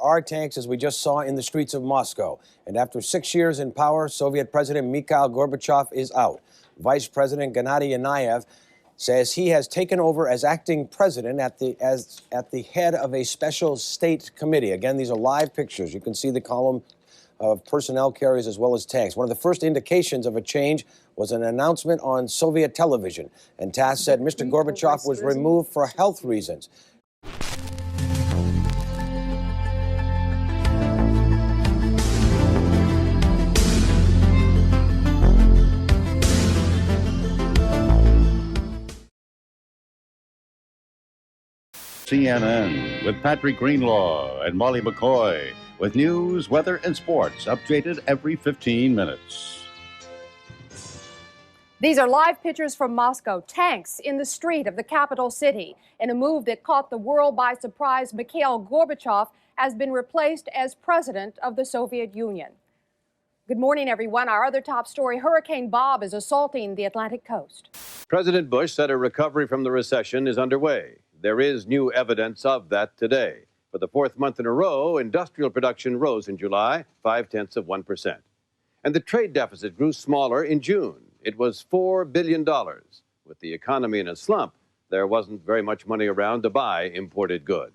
are tanks, as we just saw in the streets of Moscow. And after 6 years in power, Soviet President Mikhail Gorbachev is out. Vice President Gennady Yanayev says he has taken over as acting president at the head of a special state committee. Again, these are live pictures. You can see the column of personnel carriers as well as tanks. One of the first indications of a change was an announcement on Soviet television. And TASS said Mr. Gorbachev was removed for health reasons. CNN with Patrick Greenlaw and Molly McCoy with news, weather, and sports updated every 15 minutes. These are live pictures from Moscow. Tanks in the street of the capital city. In a move that caught the world by surprise, Mikhail Gorbachev has been replaced as president of the Soviet Union. Good morning, everyone. Our other top story, Hurricane Bob is assaulting the Atlantic coast. President Bush said a recovery from the recession is underway. There is new evidence of that today. For the fourth month in a row, industrial production rose in July, 0.5%. And the trade deficit grew smaller in June. It was $4 billion. With the economy in a slump, there wasn't very much money around to buy imported goods.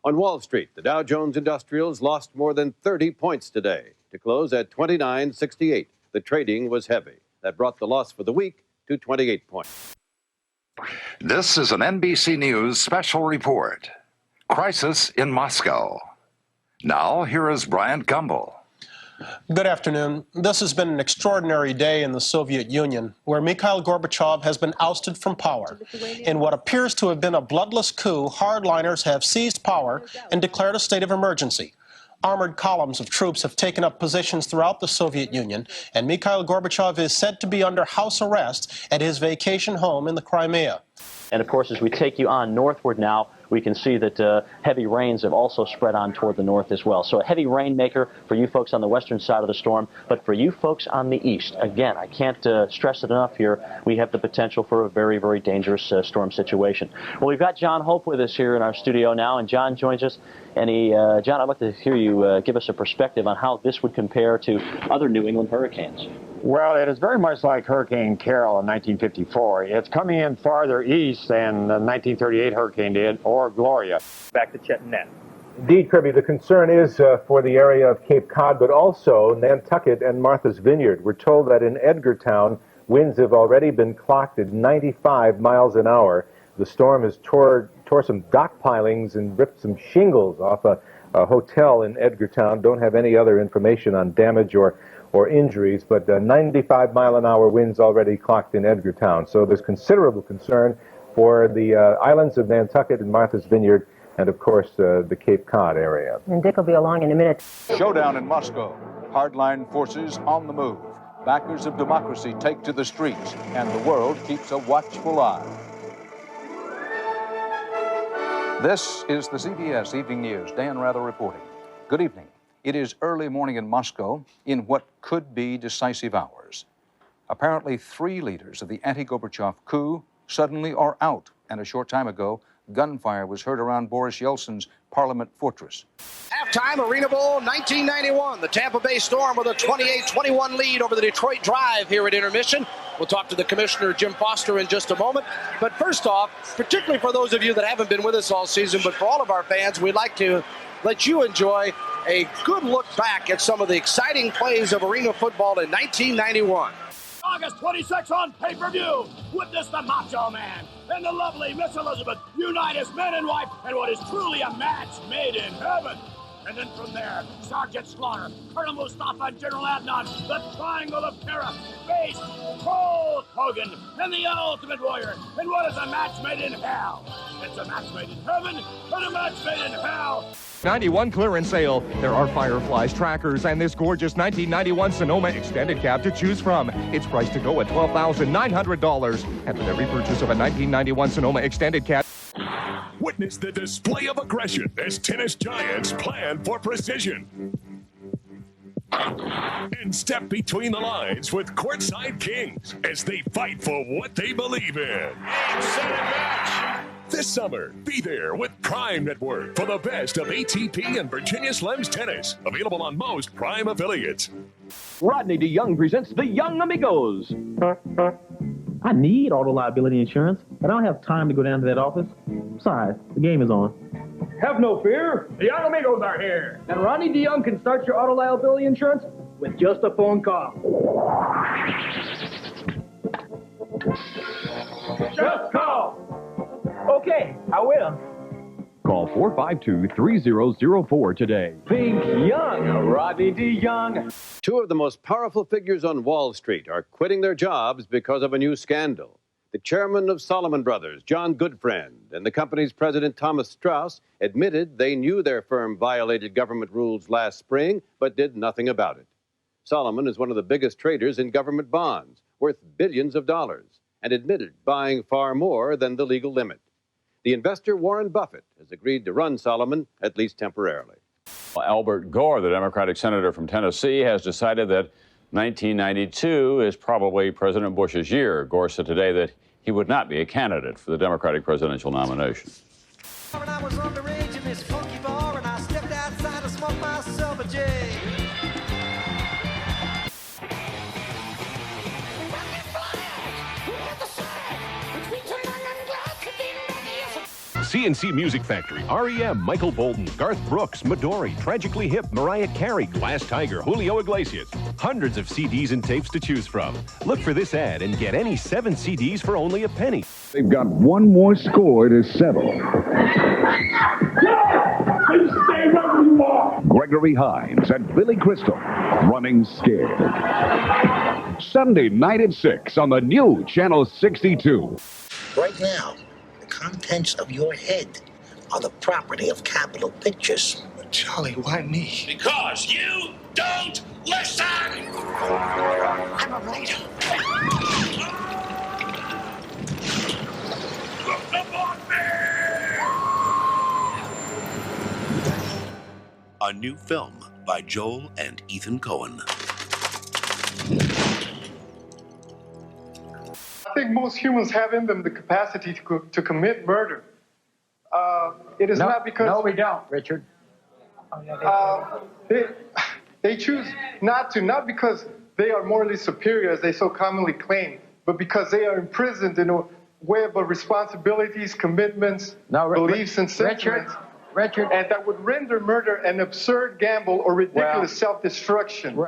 On Wall Street, the Dow Jones Industrials lost more than 30 points today to close at 29.68. The trading was heavy. That brought the loss for the week to 28 points. This is an NBC News special report. Crisis in Moscow. Now, here is Bryant Gumbel. Good afternoon. This has been an extraordinary day in the Soviet Union, where Mikhail Gorbachev has been ousted from power. In what appears to have been a bloodless coup, hardliners have seized power and declared a state of emergency. Armored columns of troops have taken up positions throughout the Soviet Union, and Mikhail Gorbachev is said to be under house arrest at his vacation home in the Crimea. And of course, as we take you on northward now, we can see that heavy rains have also spread on toward the north as well. So a heavy rainmaker for you folks on the western side of the storm, but for you folks on the east, again, I can't stress it enough here, we have the potential for a very, very dangerous storm situation. Well, we've got John Hope with us here in our studio now, and John joins us. And John, I'd like to hear you give us a perspective on how this would compare to other New England hurricanes. Well, it is very much like Hurricane Carol in 1954. It's coming in farther east than the 1938 hurricane did, or Gloria. Back to Chet and Nat. Indeed, Kirby, the concern is for the area of Cape Cod, but also Nantucket and Martha's Vineyard. We're told that in Edgartown, winds have already been clocked at 95 miles an hour. The storm has tore some dock pilings and ripped some shingles off a hotel in Edgartown. Don't have any other information on damage or injuries, but 95-mile-an-hour winds already clocked in Edgartown. So there's considerable concern for the islands of Nantucket and Martha's Vineyard, and of course the Cape Cod area. And Dick will be along in a minute. Showdown in Moscow. Hardline forces on the move. Backers of democracy take to the streets, and the world keeps a watchful eye. This is the CBS Evening News. Dan Rather reporting. Good evening. It is early morning in Moscow in what could be decisive hours. Apparently, 3 leaders of the anti-Gorbachev coup suddenly are out, and a short time ago, gunfire was heard around Boris Yeltsin's Parliament Fortress. Halftime, Arena Bowl 1991. The Tampa Bay Storm with a 28-21 lead over the Detroit Drive here at intermission. We'll talk to the commissioner, Jim Foster, in just a moment. But first off, particularly for those of you that haven't been with us all season, but for all of our fans, we'd like to let you enjoy a good look back at some of the exciting plays of arena football in 1991. August 26th on pay-per-view. Witness the Macho Man and the lovely Miss Elizabeth unite as man and wife in what is truly a match made in heaven. And then from there, Sergeant Slaughter, Colonel Mustafa, and General Adnan, the Triangle of Terror, face Hulk Hogan and the Ultimate Warrior. And what is a match made in hell? It's a match made in heaven and a match made in hell. 91 clearance sale. There are Fireflies, trackers, and this gorgeous 1991 Sonoma extended cab to choose from. It's priced to go at $12,900. And with every purchase of a 1991 Sonoma extended cab. Witness the display of aggression as tennis giants plan for precision. And step between the lines with courtside kings as they fight for what they believe in. Game, set, and match. This summer, be there with Prime Network for the best of ATP and Virginia Slims tennis. Available on most Prime affiliates. Rodney DeYoung presents The Young Amigos. I need auto liability insurance, but I don't have time to go down to that office. Besides, the game is on. Have no fear. The Young Amigos are here. And Rodney DeYoung can start your auto liability insurance with just a phone call. Just call. Okay, I will. Call 452-3004 today. Think young, Rodney DeYoung. Two of the most powerful figures on Wall Street are quitting their jobs because of a new scandal. The chairman of Salomon Brothers, John Goodfriend, and the company's president, Thomas Strauss, admitted they knew their firm violated government rules last spring, but did nothing about it. Salomon is one of the biggest traders in government bonds, worth billions of dollars, and admitted buying far more than the legal limit. The investor, Warren Buffett, has agreed to run Salomon, at least temporarily. Albert Gore, the Democratic senator from Tennessee, has decided that 1992 is probably President Bush's year. Gore said today that he would not be a candidate for the Democratic presidential nomination. When I was underage in this funky bar and I stepped outside to smoke myself a J. CNC Music Factory, REM, Michael Bolton, Garth Brooks, Midori, Tragically Hip, Mariah Carey, Glass Tiger, Julio Iglesias. Hundreds of CDs and tapes to choose from. Look for this ad and get any 7 CDs for only a penny. They've got one more score to settle. Gregory Hines and Billy Crystal, Running Scared. Sunday night at 6 on the new Channel 62. Right now, the contents of your head are the property of Capitol Pictures. Charlie, why me? Because you don't listen! I'm a writer. Look upon me! A new film by Joel and Ethan Coen. I think most humans have in them the capacity to commit murder. It is not because... No, we don't, Richard. They choose not to, not because they are morally superior, as they so commonly claim, but because they are imprisoned in a web of responsibilities, commitments, beliefs, and sentiments. Richard. And that would render murder an absurd gamble or ridiculous self-destruction.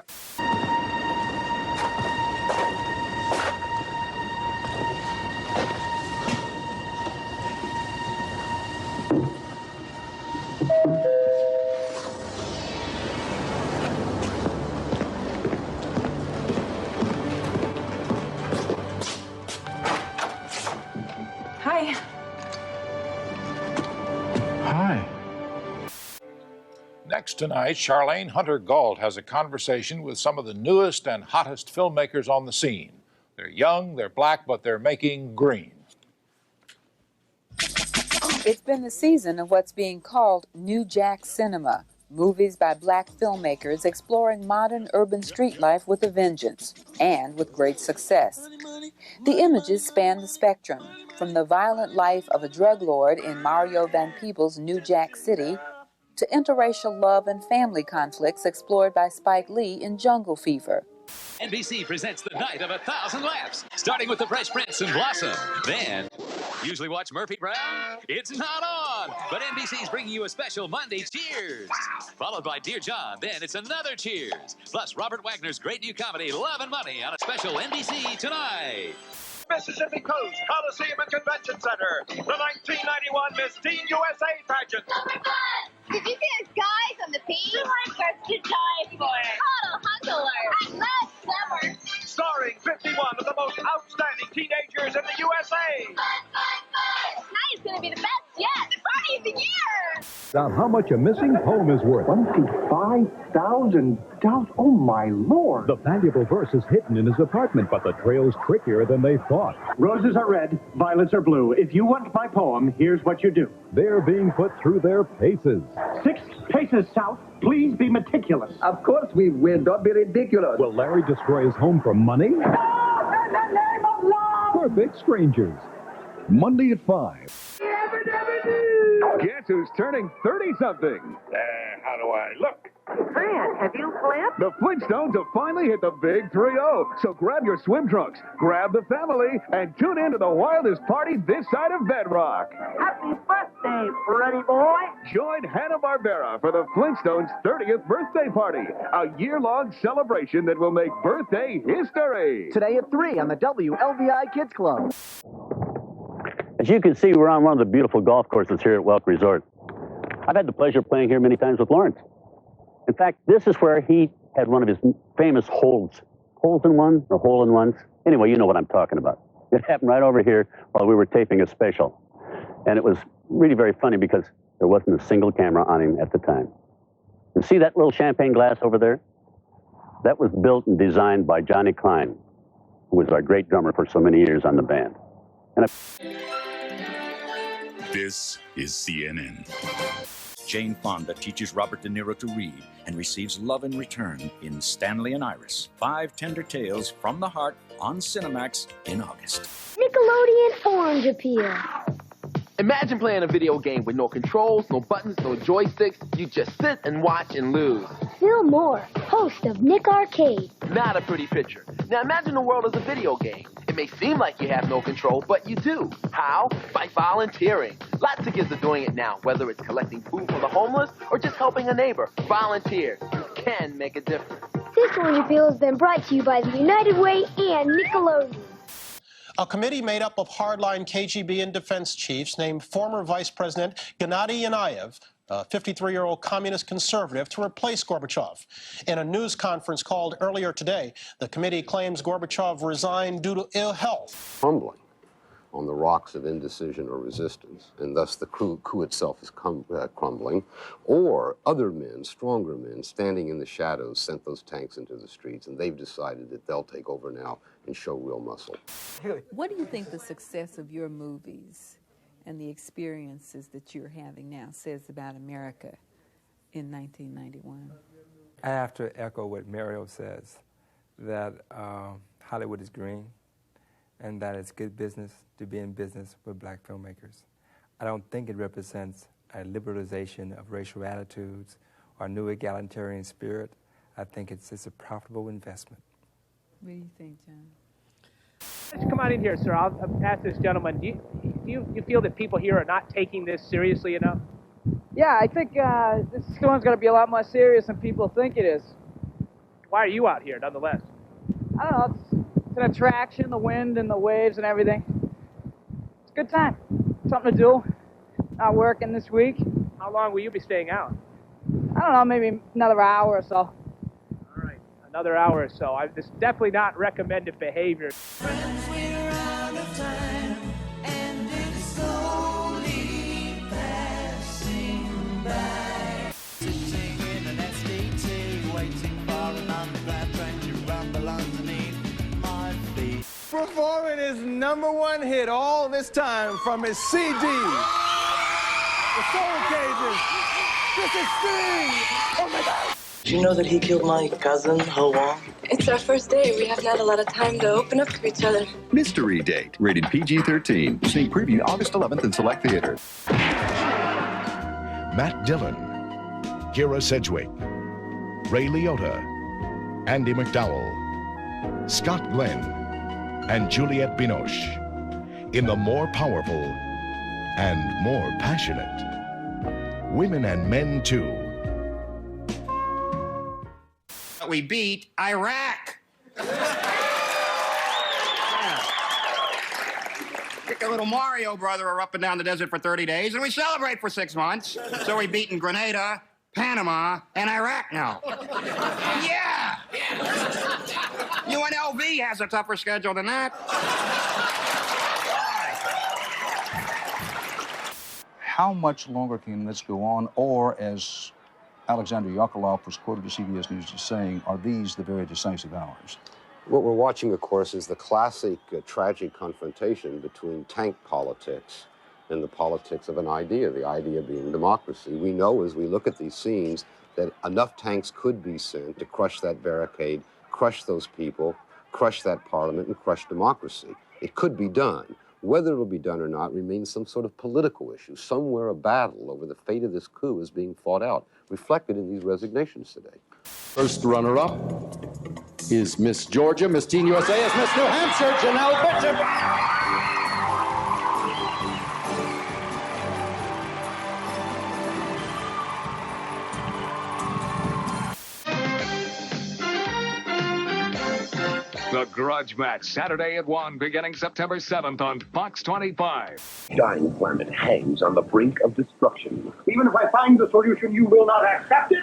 Hi. Hi. Next tonight, Charlene Hunter-Gault has a conversation with some of the newest and hottest filmmakers on the scene. They're young, they're black, but they're making green. It's been the season of what's being called New Jack Cinema, movies by black filmmakers exploring modern urban street life with a vengeance, and with great success. The images span the spectrum, from the violent life of a drug lord in Mario Van Peebles' New Jack City, to interracial love and family conflicts explored by Spike Lee in Jungle Fever. NBC presents the night of 1,000 laughs, starting with The Fresh Prince and Blossom. Then, usually watch Murphy Brown? It's not on! But NBC's bringing you a special Monday Cheers, followed by Dear John. Then it's another Cheers, plus Robert Wagner's great new comedy, Love and Money, on a special NBC tonight. Mississippi Coast Coliseum and Convention Center, the 1991 Miss Teen USA pageant. Did you see those guys on the beach? That's to die for. Huddle, huddler. I love summer. Starring 51 of the most outstanding teenagers in the USA. Tonight is going to be the best yet. The party of the year. About how much a missing poem is worth. $25,000. Oh, my Lord. The valuable verse is hidden in his apartment, but the trail's trickier than they thought. Roses are red, violets are blue. If you want my poem, here's what you do. They're being put through their paces. 6 paces south. Please be meticulous. Of course we will. Don't be ridiculous. Will Larry destroy his home for money? No, in the name of love. Perfect Strangers. Monday at 5. Everybody Guess who's turning 30-something? How do I look? Fran, have you flipped? The Flintstones have finally hit the big 3-0. So grab your swim trunks, grab the family, and tune in to the wildest party this side of Bedrock. Happy birthday, Freddy boy. Join Hanna-Barbera for the Flintstones' 30th birthday party, a year-long celebration that will make birthday history. Today at 3 on the WLVI Kids Club. As you can see, we're on one of the beautiful golf courses here at Welk Resort. I've had the pleasure of playing here many times with Lawrence. In fact, this is where he had one of his famous hole-in-ones. Anyway, you know what I'm talking about. It happened right over here while we were taping a special. And it was really very funny because there wasn't a single camera on him at the time. You see that little champagne glass over there? That was built and designed by Johnny Klein, who was our great drummer for so many years on the band. And This is CNN. Jane Fonda teaches Robert De Niro to read and receives love in return in Stanley and Iris. 5 tender tales from the heart on Cinemax in August. Nickelodeon Orange Appeal. Imagine playing a video game with no controls, no buttons, no joysticks. You just sit and watch and lose. Phil Moore, host of Nick Arcade. Not a pretty picture. Now imagine the world as a video game. It may seem like you have no control, but you do. How? By volunteering. Lots of kids are doing it now, whether it's collecting food for the homeless or just helping a neighbor. Volunteer. You can make a difference. This Orange Appeal has been brought to you by the United Way and Nickelodeon. A committee made up of hardline KGB and defense chiefs named former Vice President Gennady Yanayev, a 53-year-old communist conservative, to replace Gorbachev. In a news conference called earlier today, the committee claims Gorbachev resigned due to ill health. Crumbling on the rocks of indecision or resistance, and thus the coup itself is crumbling, or other men, stronger men, standing in the shadows, sent those tanks into the streets, and they've decided that they'll take over now and show real muscle. What do you think the success of your movies and the experiences that you're having now says about America in 1991? I have to echo what Mario says, that Hollywood is green, and that it's good business to be in business with black filmmakers. I don't think it represents a liberalization of racial attitudes or new egalitarian spirit. I think it's a profitable investment. What do you think, John? Let's come on in here, sir. I'll ask this gentleman. Do you feel that people here are not taking this seriously enough? Yeah, I think this storm's going to be a lot more serious than people think it is. Why are you out here, nonetheless? I don't know. It's an attraction, the wind and the waves and everything. It's a good time. Something to do. Not working this week. How long will you be staying out? I don't know, maybe another hour or so. All right, another hour or so. This is definitely not recommended behavior. Friends, we're out of time, and it's slowly passing by. Sitting in an SDT, waiting for an underground train to rumble underneath my feet. Performing his #1 hit all this time from his CD, The Soul Cages. This is Sting! Oh my God! Do you know that he killed my cousin, Ho Wong? It's our first day. We haven't had a lot of time to open up to each other. Mystery Date, rated PG-13. Sneak preview August 11th in select theaters. Matt Dillon, Kira Sedgwick, Ray Liotta, Andy McDowell, Scott Glenn, and Juliette Binoche in the more powerful and more passionate Women and Men Too. We beat Iraq. Pick a little Mario brother are up and down the desert for 30 days, and we celebrate for 6 months. So we've beaten Grenada, Panama, and Iraq now. Yeah! UNLV has a tougher schedule than that. How much longer can this go on? Or, as Alexander Yakovlev was quoted to CBS News as saying, are these the very decisive hours? What we're watching, of course, is the classic tragic confrontation between tank politics and the politics of an idea, the idea being democracy. We know as we look at these scenes that enough tanks could be sent to crush that barricade, crush those people, crush that parliament, and crush democracy. It could be done. Whether it'll be done or not remains some sort of political issue. Somewhere a battle over the fate of this coup is being fought out, reflected in these resignations today. First runner-up is Miss Georgia. Miss Teen USA is Miss New Hampshire, Janelle Bishop. The Grudge Match, Saturday at 1, beginning September 7th on Fox 25. Dying planet hangs on the brink of destruction. Even if I find the solution, you will not accept it.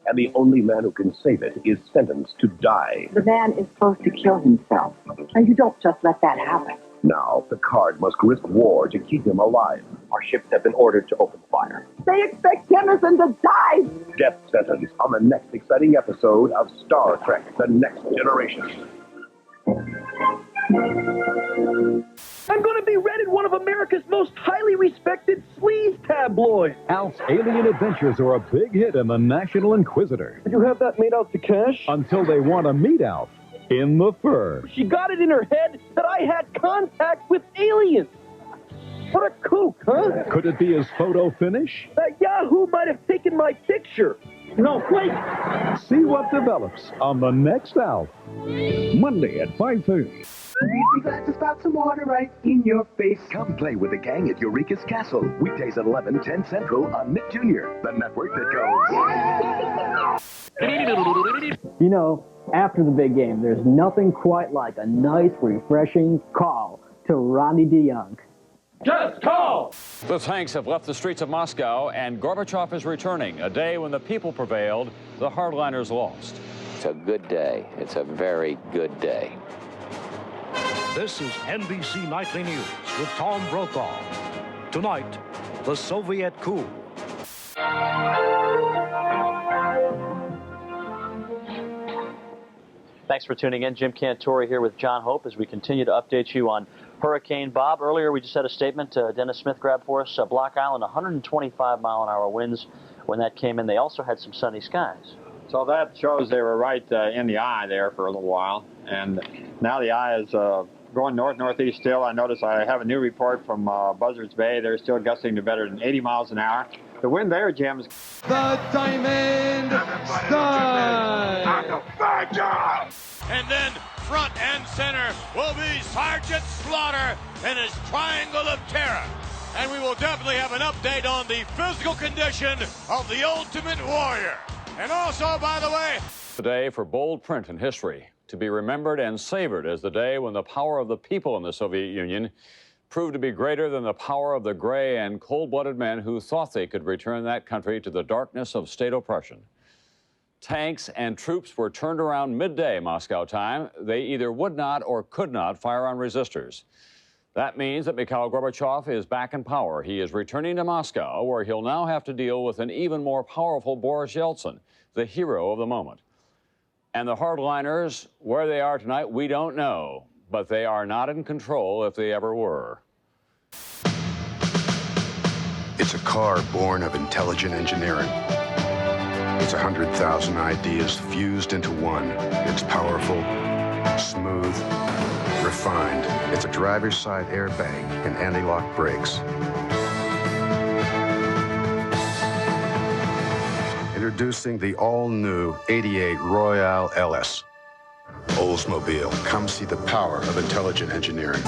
And the only man who can save it is sentenced to die. The man is supposed to kill himself, and you don't just let that happen. Now, Picard must risk war to keep him alive. Our ships have been ordered to open fire. They expect Jemison to die! Death sentence on the next exciting episode of Star Trek: The Next Generation. I'm going to be read in one of America's most highly respected sleaze tabloids. Alf's Alien Adventures are a big hit in the National Inquisitor. Did you have that made out to cash? Until they want to meet Alf in the fur. She got it in her head that I had contact with aliens. What a kook, huh? Could it be his photo finish? That Yahoo might have taken my picture. No, wait. See what develops on the next Alf. Monday at 5:30. Be glad to spout some water right in your face. Come play with the gang at Eureka's Castle. Weekdays at 11, 10 Central on Nick Jr., the network that goes. You know, after the big game, there's nothing quite like a nice, refreshing call to Ronnie DeYoung. Just call! The tanks have left the streets of Moscow, and Gorbachev is returning. A day when the people prevailed, the hardliners lost. It's a good day. It's a very good day. This is NBC Nightly News with Tom Brokaw. Tonight, the Soviet coup. Thanks for tuning in. Jim Cantore here with John Hope as we continue to update you on Hurricane Bob. Earlier, we just had a statement Dennis Smith grabbed for us. Block Island, 125-mile-an-hour winds when that came in. They also had some sunny skies. So that shows they were right in the eye there for a little while. And now the eye is going north-northeast still. I notice I have a new report from Buzzards Bay. They're still gusting to better than 80 miles an hour. The wind there, Jim, is... The Diamond Style! And then front and center will be Sergeant Slaughter and his Triangle of Terror. And we will definitely have an update on the physical condition of the Ultimate Warrior. And also, by the way... Today for bold print in history, to be remembered and savored as the day when the power of the people in the Soviet Union proved to be greater than the power of the gray and cold-blooded men who thought they could return that country to the darkness of state oppression. Tanks and troops were turned around midday Moscow time. They either would not or could not fire on resistors. That means that Mikhail Gorbachev is back in power. He is returning to Moscow, where he'll now have to deal with an even more powerful Boris Yeltsin, the hero of the moment. And the hardliners, where they are tonight, we don't know, but they are not in control if they ever were. It's a car born of intelligent engineering. It's 100,000 ideas fused into one. It's powerful, smooth, refined. It's a driver's side airbag and anti-lock brakes. Introducing the all-new 88 Royale LS. Oldsmobile, come see the power of intelligent engineering.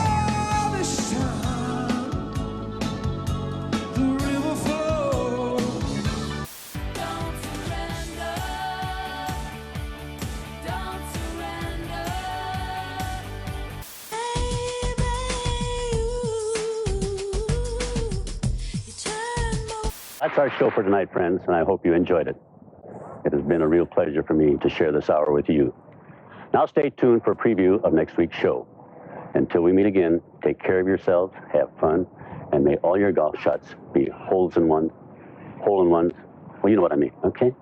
That's our show for tonight, friends, and I hope you enjoyed it. It has been a real pleasure for me to share this hour with you. Now stay tuned for a preview of next week's show. Until we meet again, take care of yourselves, have fun, and may all your golf shots be hole-in-ones. Well, you know what I mean, okay?